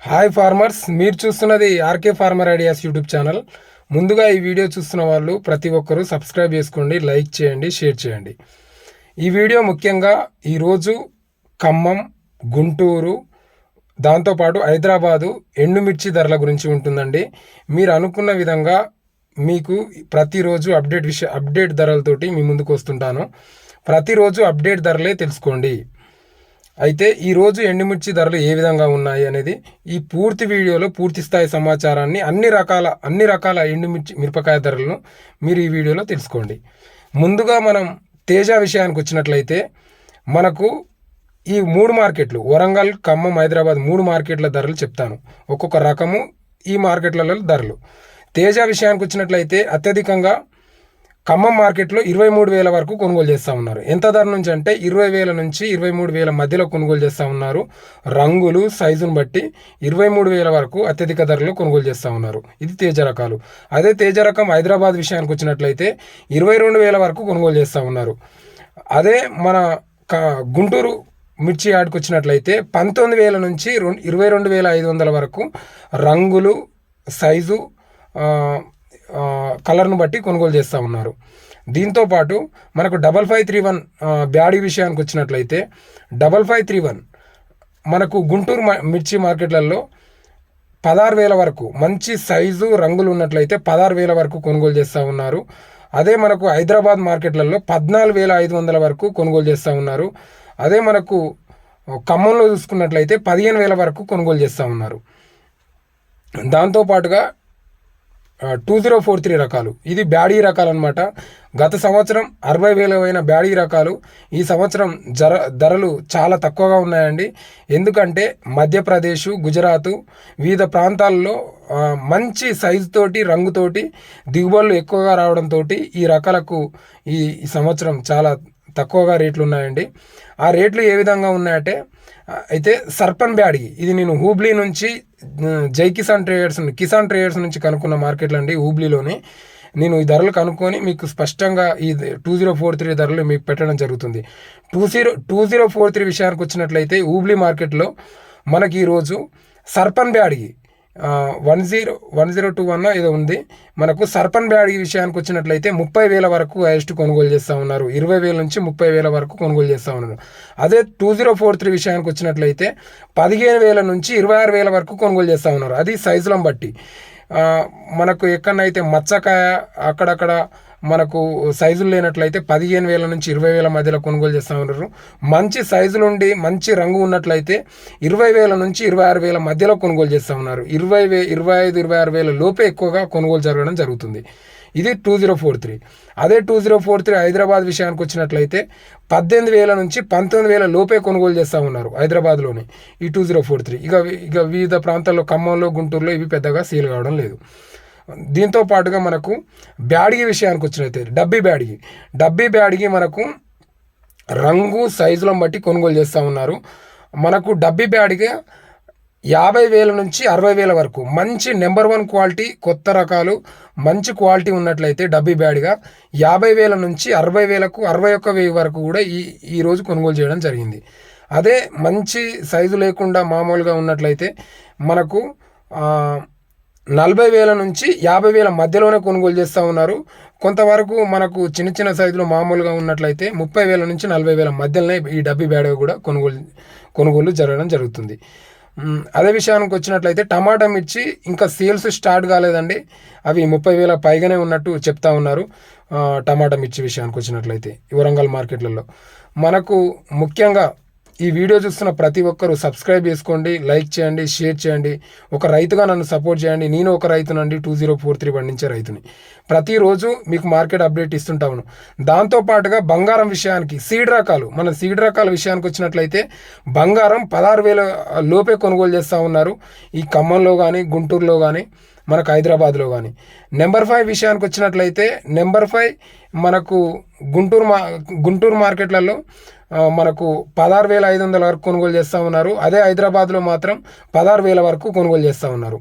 Hi farmers, మీరు చూస్తున్నది RK farmer ideas YouTube channel. ముందుగా ఈ వీడియో చూస్తున్న వాళ్ళు ప్రతి ఒక్కరూ సబ్స్క్రైబ్ చేసుకోండి, లైక్ చేయండి, షేర్ చేయండి. ఈ వీడియో ముఖ్యంగా ఈరోజు ఖమ్మం, గుంటూరు, దాంతోపాటు హైదరాబాదు ఎండుమిర్చి ధరల గురించి ఉంటుందండి. మీరు అనుకున్న విధంగా మీకు ప్రతిరోజు అప్డేట్ ధరలతోటి మీ ముందుకు వస్తుంటాను. ప్రతిరోజు అప్డేట్ ధరలే తెలుసుకోండి. అయితే ఈరోజు ఎండుమిర్చి ధరలు ఏ విధంగా ఉన్నాయి అనేది ఈ పూర్తి వీడియోలో పూర్తి స్థాయి సమాచారాన్ని అన్ని రకాల మిరపకాయ ధరలను మీరు ఈ వీడియోలో తెలుసుకోండి. ముందుగా మనం తేజ విషయానికి వచ్చినట్లయితే మనకు ఈ 3 మార్కెట్లు వరంగల్, ఖమ్మం, హైదరాబాద్ 3 మార్కెట్ల ధరలు చెప్తాను. ఒక్కొక్క రకము ఈ మార్కెట్లలో ధరలు. తేజ విషయానికి వచ్చినట్లయితే అత్యధికంగా ఖమ్మం మార్కెట్లో 23,000 వరకు కొనుగోలు చేస్తూ ఉన్నారు. ఎంత ధర నుంచి అంటే 20,000 నుంచి 23,000 మధ్యలో కొనుగోలు చేస్తూ ఉన్నారు. రంగులు, సైజును బట్టి 23,000 వరకు అత్యధిక ధరలో కొనుగోలు చేస్తూ ఉన్నారు. ఇది తేజ రకాలు. అదే తేజ రకం హైదరాబాద్ విషయానికి వచ్చినట్లయితే 22,000 వరకు కొనుగోలు చేస్తూ ఉన్నారు. అదే మన గుంటూరు మిర్చి యాడ్కి వచ్చినట్లయితే 19,000 నుంచి 22,500 వరకు రంగులు, సైజు, కలర్ను బట్టి కొనుగోలు చేస్తూ ఉన్నారు. దీంతోపాటు మనకు 5531 బ్యాడీ విషయానికి వచ్చినట్లయితే 5531 మనకు గుంటూరు మిర్చి మార్కెట్లలో 16,000 వరకు మంచి సైజు, రంగులు ఉన్నట్లయితే 16,000 వరకు కొనుగోలు చేస్తూ ఉన్నారు. అదే మనకు హైదరాబాద్ మార్కెట్లలో 14,500 వరకు కొనుగోలు చేస్తూ ఉన్నారు. అదే మనకు ఖమ్మంలో చూసుకున్నట్లయితే 15,000 వరకు కొనుగోలు చేస్తూ ఉన్నారు. దాంతోపాటుగా 2043 రకాలు, ఇది బ్యాడీ రకాలు అనమాట. గత సంవత్సరం 60,000 అయిన బ్యాడీ రకాలు ఈ సంవత్సరం ధరలు చాలా తక్కువగా ఉన్నాయండి. ఎందుకంటే మధ్యప్రదేశ్, గుజరాత్ వివిధ ప్రాంతాల్లో మంచి సైజుతోటి, రంగుతోటి దిగుబడులు ఎక్కువగా రావడంతో ఈ రకాలకు ఈ సంవత్సరం చాలా తక్కువగా రేట్లు ఉన్నాయండి. ఆ రేట్లు ఏ విధంగా ఉన్నాయంటే అయితే సర్పన్ బ్యాడీ, ఇది నేను హూబ్లీ నుంచి కిసాన్ ట్రేడర్స్ నుంచి కనుక్కున్న మార్కెట్లు అండి. హూబ్లీలోని నేను ఈ ధరలు కనుక్కొని మీకు స్పష్టంగా ఈ 2043 ధరలు మీకు పెట్టడం జరుగుతుంది. 2043 విషయానికి వచ్చినట్లయితే హూబ్లీ మార్కెట్లో మనకి ఈరోజు సర్పన్ బ్యాడీ 1021 ఏదో ఉంది. మనకు సర్పన్ బ్యాడీ విషయానికి వచ్చినట్లయితే 30,000 వరకు హైయెస్ట్ కొనుగోలు చేస్తూ ఉన్నారు. 20,000 నుంచి 30,000 వరకు కొనుగోలు చేస్తూ ఉన్నారు. అదే 2043 విషయానికి వచ్చినట్లయితే 15,000 నుంచి 26,000 వరకు కొనుగోలు చేస్తూ ఉన్నారు. అది సైజులను బట్టి. మనకు ఎక్కడైతే మచ్చకాయ అక్కడక్కడ మనకు సైజులు లేనట్లయితే 15,000 నుంచి 20,000 మధ్యలో కొనుగోలు చేస్తూ ఉన్నారు. మంచి సైజులు ఉండి మంచి రంగు ఉన్నట్లయితే 20,000 నుంచి 26,000 మధ్యలో కొనుగోలు చేస్తూ ఉన్నారు. 25,000-26,000 లోపే ఎక్కువగా కొనుగోలు జరగడం జరుగుతుంది. ఇది 2043. అదే 2043 హైదరాబాద్ విషయానికి వచ్చినట్లయితే 18,000 నుంచి 19,000 లోపే కొనుగోలు చేస్తూ ఉన్నారు హైదరాబాద్లోని ఈ 2043. ఇక వివిధ ప్రాంతాల్లో ఖమ్మంలో, గుంటూరులో ఇవి పెద్దగా సేల్ కావడం లేదు. దీంతో పాటుగా మనకు బ్యాడీ విషయానికి వచ్చినట్లయితే డబ్బీ బ్యాడీ మనకు రంగు, సైజులను బట్టి కొనుగోలు చేస్తూ ఉన్నారు. మనకు డబ్బీ బ్యాడీగా 50,000 నుంచి 60,000 వరకు మంచి నెంబర్ 1 క్వాలిటీ, కొత్త రకాలు, మంచి క్వాలిటీ ఉన్నట్లయితే డబ్బీ బ్యాడ్గా 50,000 నుంచి 60,000కు 61,000 వరకు కూడా ఈరోజు కొనుగోలు చేయడం జరిగింది. అదే మంచి సైజు లేకుండా మామూలుగా ఉన్నట్లయితే మనకు 40,000 నుంచి 50,000 మధ్యలోనే కొనుగోలు చేస్తూ ఉన్నారు. కొంతవరకు మనకు చిన్న సైజులో మామూలుగా ఉన్నట్లయితే 30,000 నుంచి 40,000 మధ్యలోనే ఈ డబ్బీ బ్యాడ్గా కూడా కొనుగోలు జరగడం జరుగుతుంది. అదే విషయానికి వచ్చినట్లయితే టమాటా మిర్చి ఇంకా సేల్స్ స్టార్ట్ కాలేదండి. అవి 30,000 పైగానే ఉన్నట్టు చెప్తా ఉన్నారు. టమాటా మిర్చి విషయానికి వచ్చినట్లయితే వరంగల్ మార్కెట్లలో మనకు ముఖ్యంగా ఈ వీడియో చూస్తున్న ప్రతి ఒక్కరూ సబ్స్క్రైబ్ చేసుకోండి, లైక్ చేయండి, షేర్ చేయండి. ఒక రైతుగా నన్ను సపోర్ట్ చేయండి. నేను ఒక రైతునండి, 2043 పండించే రైతుని. ప్రతిరోజు మీకు మార్కెట్ అప్డేట్ ఇస్తుంటాను. దాంతోపాటుగా బంగారం విషయానికి మన సీడ్ రకాల విషయానికి వచ్చినట్లయితే బంగారం 16,000 లోపే కొనుగోలు చేస్తూ ఉన్నారు. ఈ ఖమ్మంలో కానీ, గుంటూరులో కానీ, మనకు హైదరాబాద్లో కానీ. నెంబర్ 5 విషయానికి వచ్చినట్లయితే నెంబర్ 5 మనకు గుంటూరు మార్కెట్లలో మనకు 16,500 వరకు కొనుగోలు చేస్తూ ఉన్నారు. అదే హైదరాబాద్లో మాత్రం 16,000 వరకు కొనుగోలు చేస్తూ ఉన్నారు.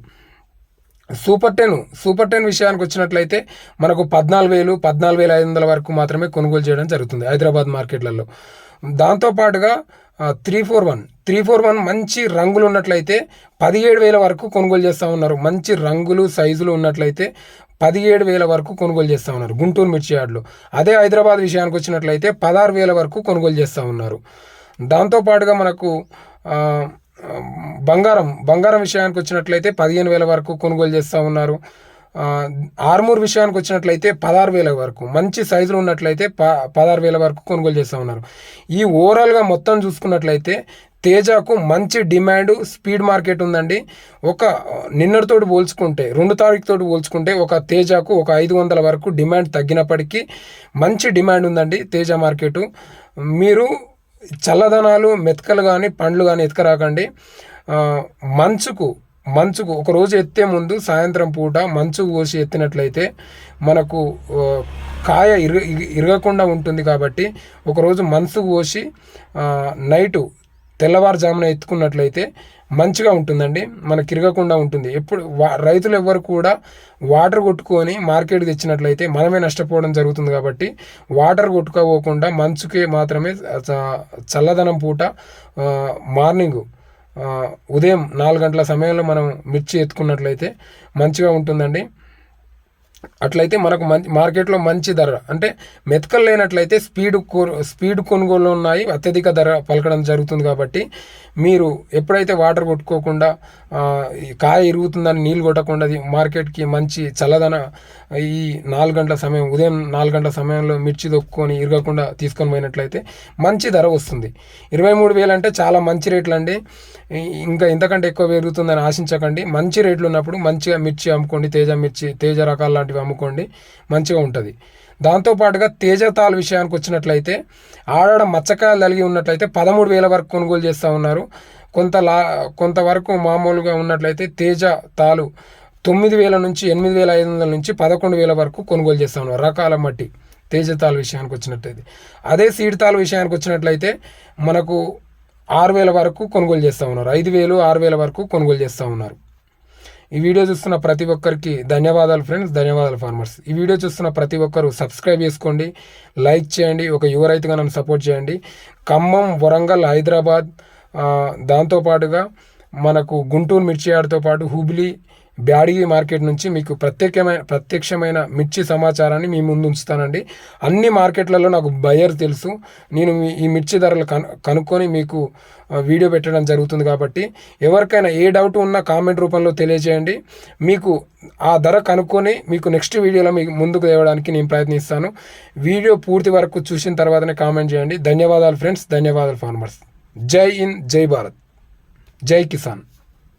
సూపర్ 10 విషయానికి వచ్చినట్లయితే మనకు 14,000, 14,500 వరకు మాత్రమే కొనుగోలు చేయడం జరుగుతుంది హైదరాబాద్ మార్కెట్లలో. దాంతోపాటుగా 341 మంచి రంగులు ఉన్నట్లయితే 17,000 వరకు కొనుగోలు చేస్తూ ఉన్నారు. మంచి రంగులు సైజులు ఉన్నట్లయితే 17,000 వరకు కొనుగోలు చేస్తూ ఉన్నారు గుంటూరు మిర్చి యార్డ్లో. అదే హైదరాబాద్ విషయానికి వచ్చినట్లయితే 16,000 వరకు కొనుగోలు చేస్తూ ఉన్నారు. దాంతోపాటుగా మనకు బంగారం విషయానికి వచ్చినట్లయితే 15,000 వరకు కొనుగోలు చేస్తూ ఉన్నారు. ఆర్మూర్ విషయానికి వచ్చినట్లయితే 16,000 వరకు, మంచి సైజులు ఉన్నట్లయితే 16,000 వరకు కొనుగోలు చేస్తూ ఉన్నారు. ఈ ఓవరాల్గా మొత్తం చూసుకున్నట్లయితే తేజాకు మంచి డిమాండ్, స్పీడ్ మార్కెట్ ఉందండి. నిన్నటితోటి పోల్చుకుంటే 2 తారీఖుతోటి పోల్చుకుంటే తేజాకు 500 వరకు డిమాండ్ తగ్గినప్పటికీ మంచి డిమాండ్ ఉందండి తేజ మార్కెటు. మీరు చల్లదనాలు మెతకలు కానీ పండ్లు కానీ ఎత్తుకరాకండి. మంచుకు ఒకరోజు ఎత్తే ముందు సాయంత్రం పూట మంచుకు పోసి ఎత్తినట్లయితే మనకు కాయ ఇరగకుండా ఉంటుంది. కాబట్టి ఒకరోజు మంచుకు పోసి నైటు తెల్లవారుజామున ఎత్తుకున్నట్లయితే మంచిగా ఉంటుందండి, మనకి ఇరగకుండా ఉంటుంది. రైతులు ఎవ్వరు కూడా వాటర్ కొట్టుకొని మార్కెట్ తెచ్చినట్లయితే మనమే నష్టపోవడం జరుగుతుంది. కాబట్టి వాటర్ కొట్టుకోకుండా మంచుకే మాత్రమే చల్లదనం పూట మార్నింగ్ ఉదయం 4 గంటల సమయంలో మనం మిర్చి ఎత్తుకున్నట్లయితే మంచిగా ఉంటుందండి. అట్లయితే మనకు మార్కెట్లో మంచి ధర, అంటే మెతకలు లేనట్లయితే స్పీడ్ కొనుగోలు ఉన్నాయి, అత్యధిక ధర పలకడం జరుగుతుంది. కాబట్టి మీరు ఎప్పుడైతే వాటర్ కొట్టుకోకుండా కాయ ఇరుగుతుందని నీళ్ళు కొట్టకుండా మార్కెట్కి మంచి చల్లదన ఈ 4 గంటల సమయం, ఉదయం 4 గంటల సమయంలో మిర్చి దొక్కుని ఇరగకుండా తీసుకొని పోయినట్లయితే మంచి ధర వస్తుంది. 23,000 అంటే చాలా మంచి రేట్లు అండి. ఇంకా ఇంతకంటే ఎక్కువ పెరుగుతుందని ఆశించకండి. మంచి రేట్లు ఉన్నప్పుడు మంచిగా మిర్చి అమ్ముకోండి, తేజ రకాలు లాంటివి అమ్ముకోండి, మంచిగా ఉంటుంది. దాంతోపాటుగా తేజతాల్ విషయానికి వచ్చినట్లయితే ఆడ మచ్చకాయలు కలిగి ఉన్నట్లయితే 13,000 వరకు కొనుగోలు చేస్తూ ఉన్నారు. కొంతవరకు మామూలుగా ఉన్నట్లయితే తేజ తాలు 9,000 నుంచి 8,500 నుంచి 11,000 వరకు కొనుగోలు చేస్తూ ఉన్నారు రకాల మట్టి తేజతాల్ విషయానికి వచ్చినట్లయితే. అదే సీడ్ తాల్ విషయానికి వచ్చినట్లయితే మనకు 6,000 వరకు కొనుగోలు చేస్తూ ఉన్నారు. 5,000, 6,000 వరకు కొనుగోలు చేస్తూ ఉన్నారు. ఈ వీడియో చూస్తున్న ప్రతి ఒక్కరికి ధన్యవాదాలు ఫ్రెండ్స్, ధన్యవాదాలు ఫార్మర్స్. ఈ వీడియో చూస్తున్న ప్రతి ఒక్కరు సబ్స్క్రైబ్ చేసుకోండి, లైక్ చేయండి, ఒక యువ రైతుగా నన్ను సపోర్ట్ చేయండి. ఖమ్మం, వరంగల్, హైదరాబాద్, దాంతోపాటుగా మనకు గుంటూరు మిర్చి యార్డ్తో పాటు హుబ్లీ, బ్యాడగి మార్కెట్ నుంచి మీకు ప్రత్యక్షమైన మిర్చి సమాచారాన్ని మీ ముందు ఉంచుతానండి. అన్ని మార్కెట్లలో నాకు బయర్ తెలుసు, నేను ఈ మిర్చి ధరలు కనుక్కొని మీకు వీడియో పెట్టడం జరుగుతుంది. కాబట్టి ఎవరికైనా ఏ డౌట్ ఉన్నా కామెంట్ రూపంలో తెలియజేయండి. మీకు ఆ ధర కనుక్కొని మీకు నెక్స్ట్ వీడియోలో మీకు ముందుకు తేవడానికి నేను ప్రయత్నిస్తాను. వీడియో పూర్తి వరకు చూసిన తర్వాతనే కామెంట్ చేయండి. ధన్యవాదాలు ఫ్రెండ్స్, ధన్యవాదాలు ఫార్మర్స్. జై హింద్, జై భారత్, జై కిసాన్.